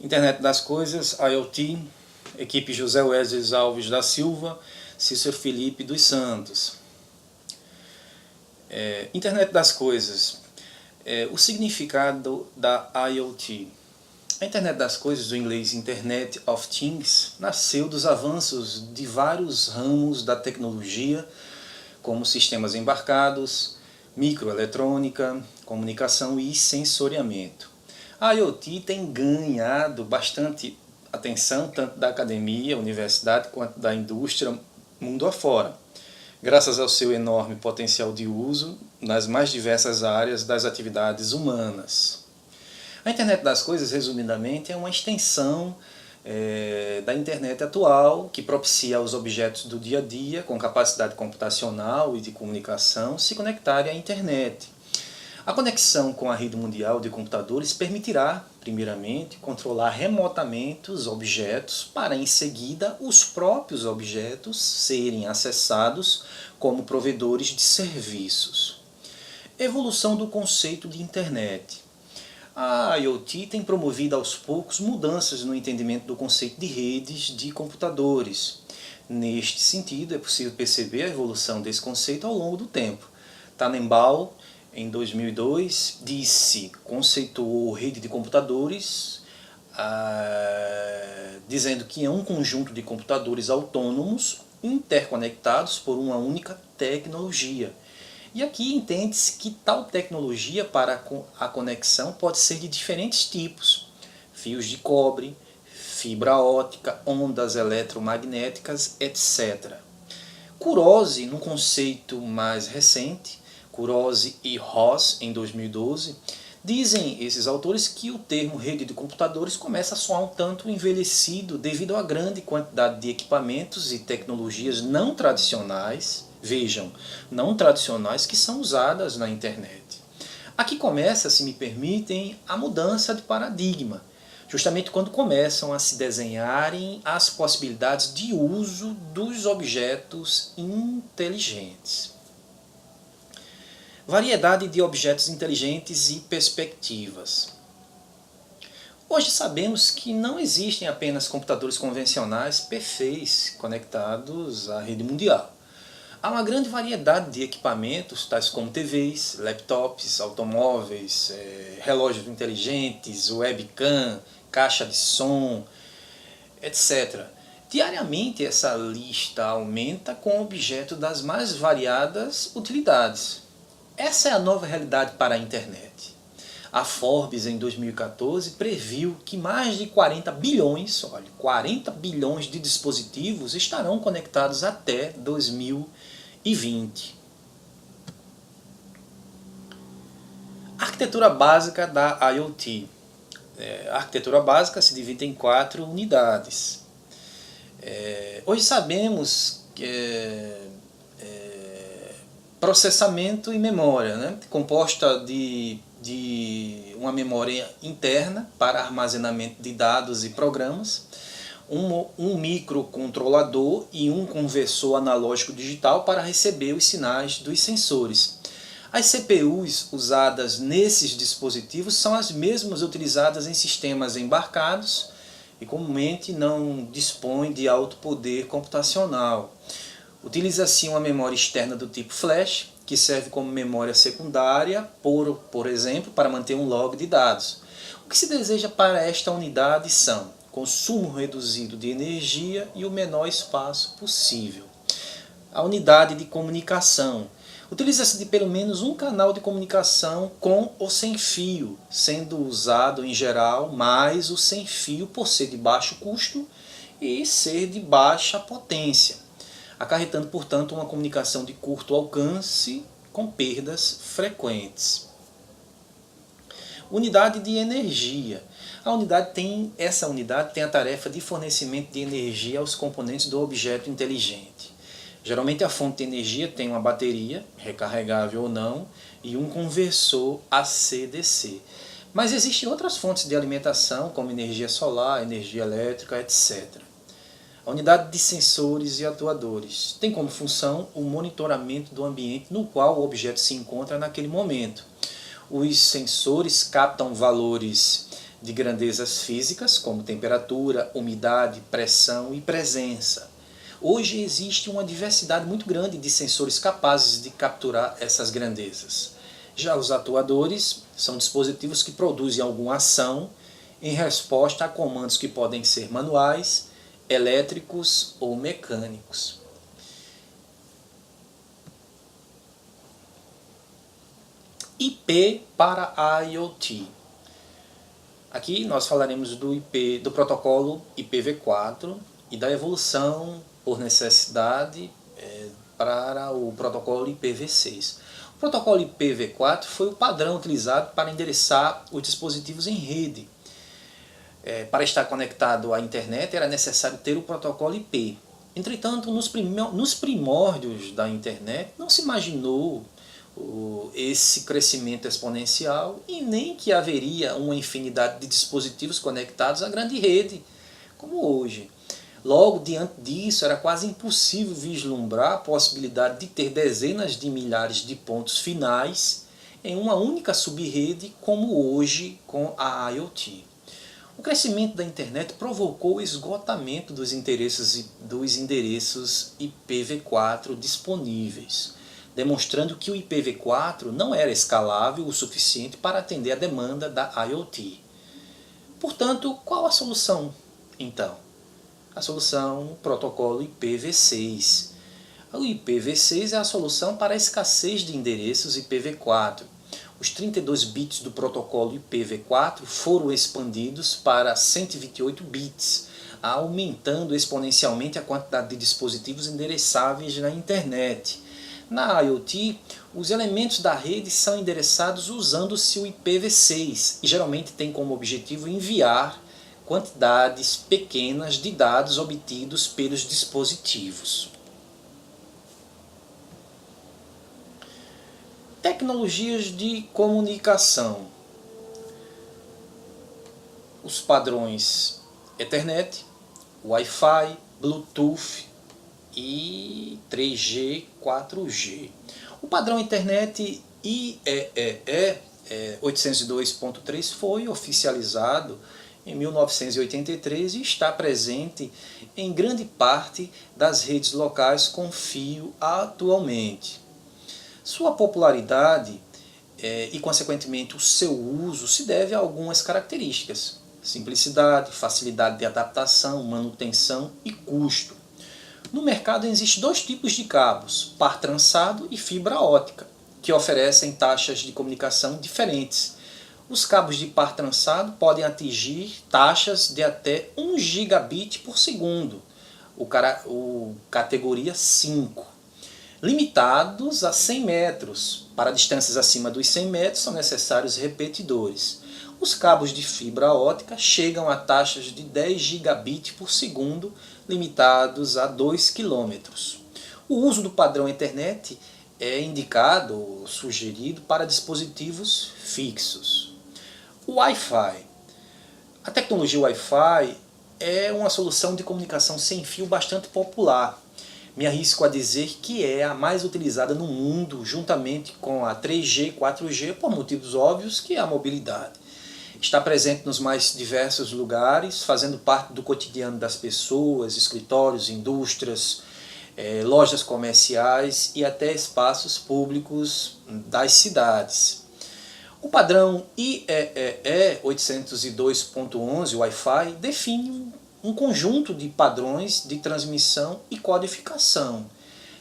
Internet das Coisas, IoT, equipe José Wesley Alves da Silva, Cícero Felipe dos Santos. Internet das Coisas, o significado da IoT. A Internet das Coisas, do inglês Internet of Things, nasceu dos avanços de vários ramos da tecnologia, como sistemas embarcados, microeletrônica, comunicação e sensoriamento. A IoT tem ganhado bastante atenção, tanto da academia, universidade, quanto da indústria, mundo afora, graças ao seu enorme potencial de uso nas mais diversas áreas das atividades humanas. A Internet das Coisas, resumidamente, é uma extensão da internet atual, que propicia aos objetos do dia a dia, com capacidade computacional e de comunicação, se conectarem à internet. A conexão com a rede mundial de computadores permitirá, primeiramente, controlar remotamente os objetos para, em seguida, os próprios objetos serem acessados como provedores de serviços. Evolução do conceito de internet. A IoT tem promovido aos poucos mudanças no entendimento do conceito de redes de computadores. Neste sentido, é possível perceber a evolução desse conceito ao longo do tempo. Tannenbaum, em 2002, conceituou rede de computadores, dizendo que é um conjunto de computadores autônomos interconectados por uma única tecnologia. E aqui entende-se que tal tecnologia para a conexão pode ser de diferentes tipos: fios de cobre, fibra óptica, ondas eletromagnéticas, etc. Kurose, no conceito mais recente, Kurose e Ross, em 2012, dizem esses autores que o termo rede de computadores começa a soar um tanto envelhecido devido à grande quantidade de equipamentos e tecnologias não tradicionais, vejam, não tradicionais, que são usadas na internet. Aqui começa, se me permitem, a mudança de paradigma, justamente quando começam a se desenharem as possibilidades de uso dos objetos inteligentes. Variedade de objetos inteligentes e perspectivas. Hoje sabemos que não existem apenas computadores convencionais perfeitos conectados à rede mundial. Há uma grande variedade de equipamentos, tais como TVs, laptops, automóveis, relógios inteligentes, webcam, caixa de som, etc. Diariamente essa lista aumenta com o objeto das mais variadas utilidades. Essa é a nova realidade para a internet. A Forbes, em 2014, previu que mais de 40 bilhões de dispositivos estarão conectados até 2020. Arquitetura básica da IoT. A arquitetura básica se divide em 4 unidades. Hoje sabemos que processamento e memória, né? Composta de uma memória interna para armazenamento de dados e programas, um microcontrolador e um conversor analógico digital para receber os sinais dos sensores. As CPUs usadas nesses dispositivos são as mesmas utilizadas em sistemas embarcados e comumente não dispõem de alto poder computacional. Utiliza-se uma memória externa do tipo flash, que serve como memória secundária, por exemplo, para manter um log de dados. O que se deseja para esta unidade são consumo reduzido de energia e o menor espaço possível. A unidade de comunicação. Utiliza-se de pelo menos um canal de comunicação com ou sem fio, sendo usado em geral mais o sem fio por ser de baixo custo e ser de baixa potência, acarretando, portanto, uma comunicação de curto alcance com perdas frequentes. Unidade de energia. Essa unidade tem a tarefa de fornecimento de energia aos componentes do objeto inteligente. Geralmente a fonte de energia tem uma bateria, recarregável ou não, e um conversor AC/DC. Mas existem outras fontes de alimentação, como energia solar, energia elétrica, etc. A unidade de sensores e atuadores tem como função o monitoramento do ambiente no qual o objeto se encontra naquele momento. Os sensores captam valores de grandezas físicas, como temperatura, umidade, pressão e presença. Hoje existe uma diversidade muito grande de sensores capazes de capturar essas grandezas. Já os atuadores são dispositivos que produzem alguma ação em resposta a comandos que podem ser manuais, elétricos ou mecânicos. IP para IoT. Aqui nós falaremos do protocolo IPv4 e da evolução por necessidade para o protocolo IPv6. O protocolo IPv4 foi o padrão utilizado para endereçar os dispositivos em rede. Para estar conectado à internet era necessário ter o protocolo IP. Entretanto, nos primórdios da internet não se imaginou esse crescimento exponencial e nem que haveria uma infinidade de dispositivos conectados à grande rede, como hoje. Logo, diante disso, era quase impossível vislumbrar a possibilidade de ter dezenas de milhares de pontos finais em uma única subrede, como hoje com a IoT. O crescimento da internet provocou o esgotamento dos endereços IPv4 disponíveis, demonstrando que o IPv4 não era escalável o suficiente para atender a demanda da IoT. Portanto, qual a solução, então? A solução, o protocolo IPv6. O IPv6 é a solução para a escassez de endereços IPv4. Os 32 bits do protocolo IPv4 foram expandidos para 128 bits, aumentando exponencialmente a quantidade de dispositivos endereçáveis na internet. Na IoT, os elementos da rede são endereçados usando-se o IPv6 e geralmente tem como objetivo enviar quantidades pequenas de dados obtidos pelos dispositivos. Tecnologias de comunicação. Os padrões Ethernet, Wi-Fi, Bluetooth e 3G, 4G. O padrão Ethernet IEEE 802.3 foi oficializado em 1983 e está presente em grande parte das redes locais com fio atualmente. Sua popularidade e, consequentemente, o seu uso se deve a algumas características: simplicidade, facilidade de adaptação, manutenção e custo. No mercado existem dois tipos de cabos, par trançado e fibra ótica, que oferecem taxas de comunicação diferentes. Os cabos de par trançado podem atingir taxas de até 1 gigabit por segundo, categoria 5, limitados a 100 metros. Para distâncias acima dos 100 metros são necessários repetidores. Os cabos de fibra ótica chegam a taxas de 10 gigabit por segundo, limitados a 2 km. O uso do padrão Ethernet é indicado ou sugerido para dispositivos fixos. O Wi-Fi. A tecnologia Wi-Fi é uma solução de comunicação sem fio bastante popular. Me arrisco a dizer que é a mais utilizada no mundo, juntamente com a 3G e 4G, por motivos óbvios, que é a mobilidade. Está presente nos mais diversos lugares, fazendo parte do cotidiano das pessoas, escritórios, indústrias, lojas comerciais e até espaços públicos das cidades. O padrão IEEE 802.11 Wi-Fi define um conjunto de padrões de transmissão e codificação.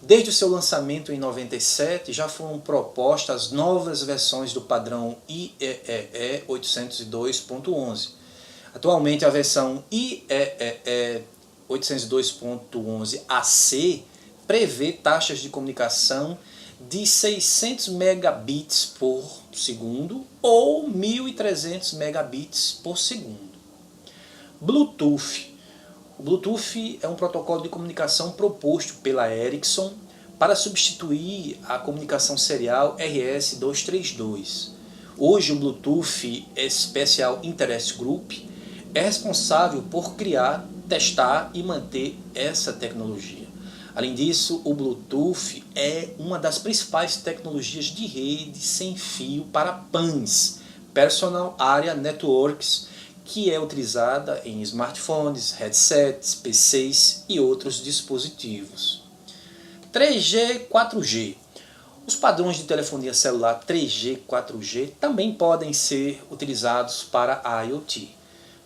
Desde o seu lançamento em 97, já foram propostas novas versões do padrão IEEE 802.11. Atualmente, a versão IEEE 802.11 AC prevê taxas de comunicação de 600 megabits por segundo ou 1.300 megabits por segundo. Bluetooth. O Bluetooth é um protocolo de comunicação proposto pela Ericsson para substituir a comunicação serial RS-232. Hoje o Bluetooth Special Interest Group é responsável por criar, testar e manter essa tecnologia. Além disso, o Bluetooth é uma das principais tecnologias de rede sem fio para PANs, Personal Area Networks, que é utilizada em smartphones, headsets, PCs e outros dispositivos. 3G, 4G. Os padrões de telefonia celular 3G e 4G também podem ser utilizados para a IoT.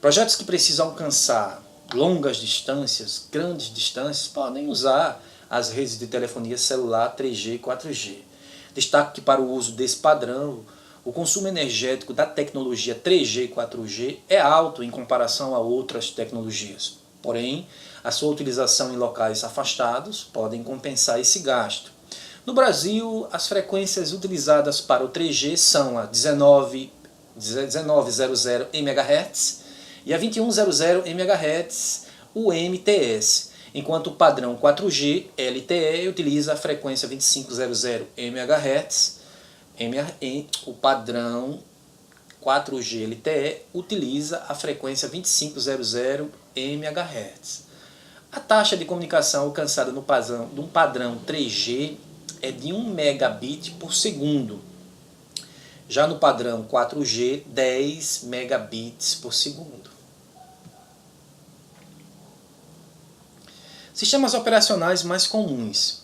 Projetos que precisam alcançar longas distâncias, grandes distâncias, podem usar as redes de telefonia celular 3G e 4G. Destaco que para o uso desse padrão, o consumo energético da tecnologia 3G e 4G é alto em comparação a outras tecnologias. Porém, a sua utilização em locais afastados podem compensar esse gasto. No Brasil, as frequências utilizadas para o 3G são a 1900 MHz e a 2100 MHz UMTS, enquanto o padrão 4G LTE utiliza a frequência 2500 MHz, o padrão 4G LTE utiliza a frequência 2500 MHz. A taxa de comunicação alcançada no padrão 3G é de 1 megabit por segundo. Já no padrão 4G, 10 megabits por segundo. Sistemas operacionais mais comuns.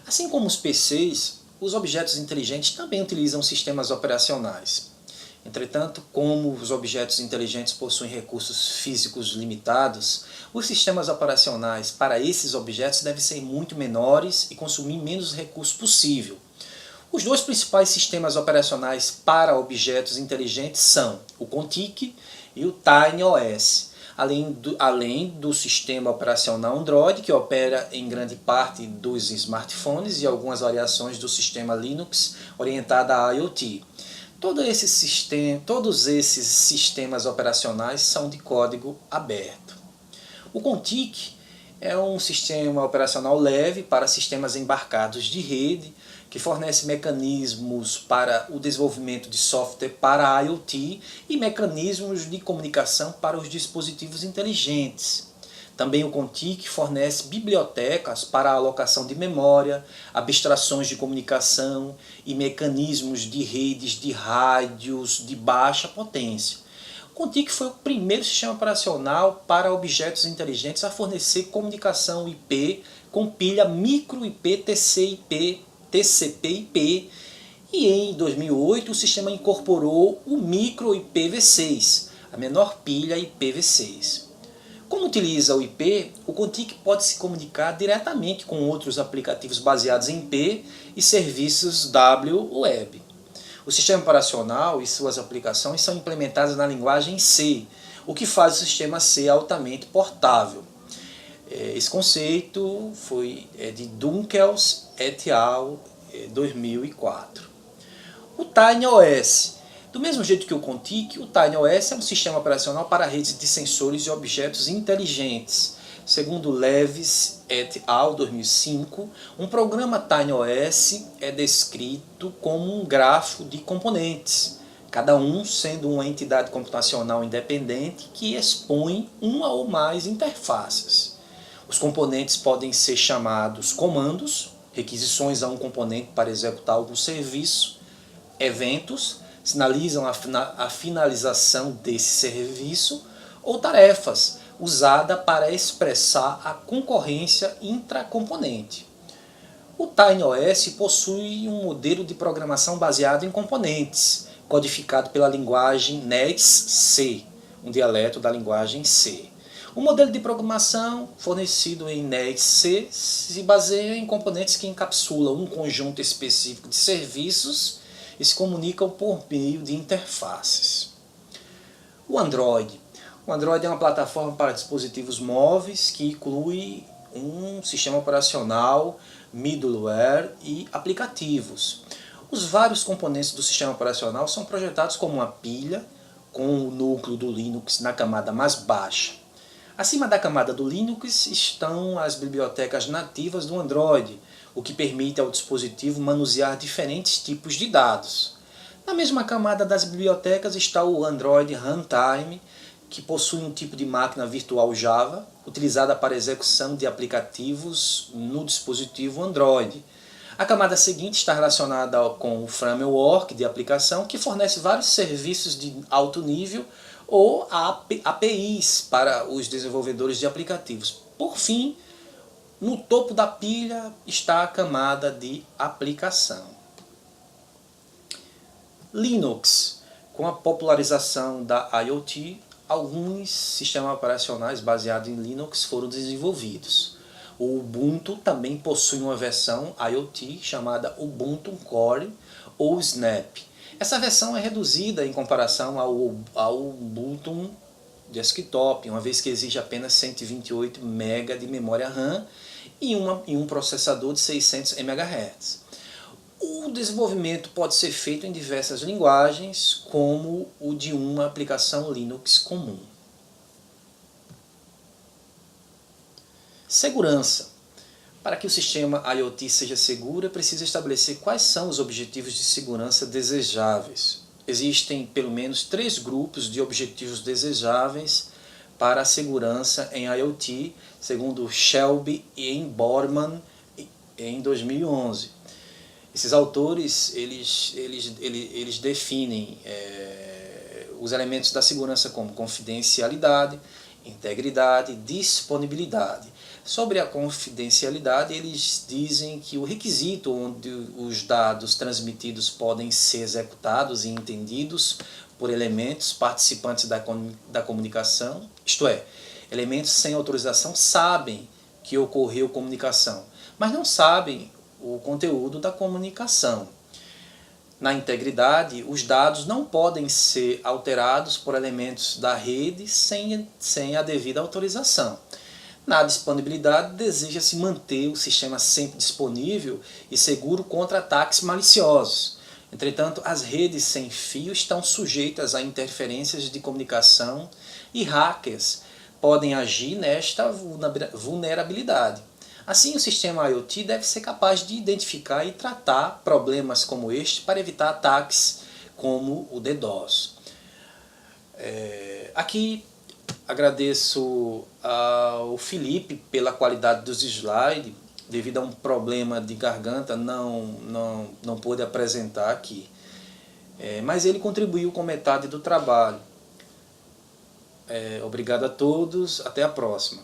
Assim como os PCs, os objetos inteligentes também utilizam sistemas operacionais. Entretanto, como os objetos inteligentes possuem recursos físicos limitados, os sistemas operacionais para esses objetos devem ser muito menores e consumir menos recursos possível. Os dois principais sistemas operacionais para objetos inteligentes são o Contic e o TinyOS, além do sistema operacional Android, que opera em grande parte dos smartphones, e algumas variações do sistema Linux orientada à IoT. Todos esses sistemas operacionais são de código aberto. O Contic é um sistema operacional leve para sistemas embarcados de rede, que fornece mecanismos para o desenvolvimento de software para a IoT e mecanismos de comunicação para os dispositivos inteligentes. Também o Contic fornece bibliotecas para a alocação de memória, abstrações de comunicação e mecanismos de redes de rádios de baixa potência. O Contic foi o primeiro sistema operacional para objetos inteligentes a fornecer comunicação IP com pilha micro IP TCP/IP, e em 2008 o sistema incorporou o micro IPv6, a menor pilha IPv6. Como utiliza o IP, o Contic pode se comunicar diretamente com outros aplicativos baseados em IP e serviços web. O sistema operacional e suas aplicações são implementadas na linguagem C, o que faz o sistema ser altamente portável. Esse conceito foi de Dunkels et al. 2004. O TinyOS. Do mesmo jeito que o Contic, o TinyOS é um sistema operacional para redes de sensores e objetos inteligentes. Segundo Levis et al. 2005, um programa TinyOS é descrito como um grafo de componentes, cada um sendo uma entidade computacional independente que expõe uma ou mais interfaces. Os componentes podem ser chamados comandos, requisições a um componente para executar algum serviço, eventos, sinalizam a finalização desse serviço, ou tarefas, usada para expressar a concorrência intracomponente. O TinyOS possui um modelo de programação baseado em componentes, codificado pela linguagem NETS-C, um dialeto da linguagem C. O modelo de programação fornecido em NETS-C se baseia em componentes que encapsulam um conjunto específico de serviços e se comunicam por meio de interfaces. O Android. O Android é uma plataforma para dispositivos móveis que inclui um sistema operacional, middleware e aplicativos. Os vários componentes do sistema operacional são projetados como uma pilha, com o núcleo do Linux na camada mais baixa. Acima da camada do Linux estão as bibliotecas nativas do Android, o que permite ao dispositivo manusear diferentes tipos de dados. Na mesma camada das bibliotecas está o Android Runtime, que possui um tipo de máquina virtual Java, utilizada para execução de aplicativos no dispositivo Android. A camada seguinte está relacionada com o framework de aplicação, que fornece vários serviços de alto nível ou APIs para os desenvolvedores de aplicativos. Por fim, no topo da pilha está a camada de aplicação. Linux. Com a popularização da IoT, alguns sistemas operacionais baseados em Linux foram desenvolvidos. O Ubuntu também possui uma versão IoT chamada Ubuntu Core ou Snap. Essa versão é reduzida em comparação ao Ubuntu Desktop, uma vez que exige apenas 128 MB de memória RAM e um processador de 600 MHz. O desenvolvimento pode ser feito em diversas linguagens, como o de uma aplicação Linux comum. Segurança. Para que o sistema IoT seja seguro, é preciso estabelecer quais são os objetivos de segurança desejáveis. Existem pelo menos 3 grupos de objetivos desejáveis para a segurança em IoT, segundo Shelby e Borman em 2011. Esses autores eles definem os elementos da segurança como confidencialidade, integridade, disponibilidade. Sobre a confidencialidade, eles dizem que o requisito onde os dados transmitidos podem ser executados e entendidos por elementos participantes da comunicação, isto é, elementos sem autorização sabem que ocorreu comunicação, mas não sabem o conteúdo da comunicação. Na integridade, os dados não podem ser alterados por elementos da rede sem a devida autorização. Na disponibilidade, deseja-se manter o sistema sempre disponível e seguro contra ataques maliciosos. Entretanto, as redes sem fio estão sujeitas a interferências de comunicação e hackers podem agir nesta vulnerabilidade. Assim, o sistema IoT deve ser capaz de identificar e tratar problemas como este para evitar ataques como o DDoS. Aqui agradeço ao Felipe pela qualidade dos slides. Devido a um problema de garganta, não pôde apresentar aqui. Mas ele contribuiu com metade do trabalho. Obrigado a todos, até a próxima.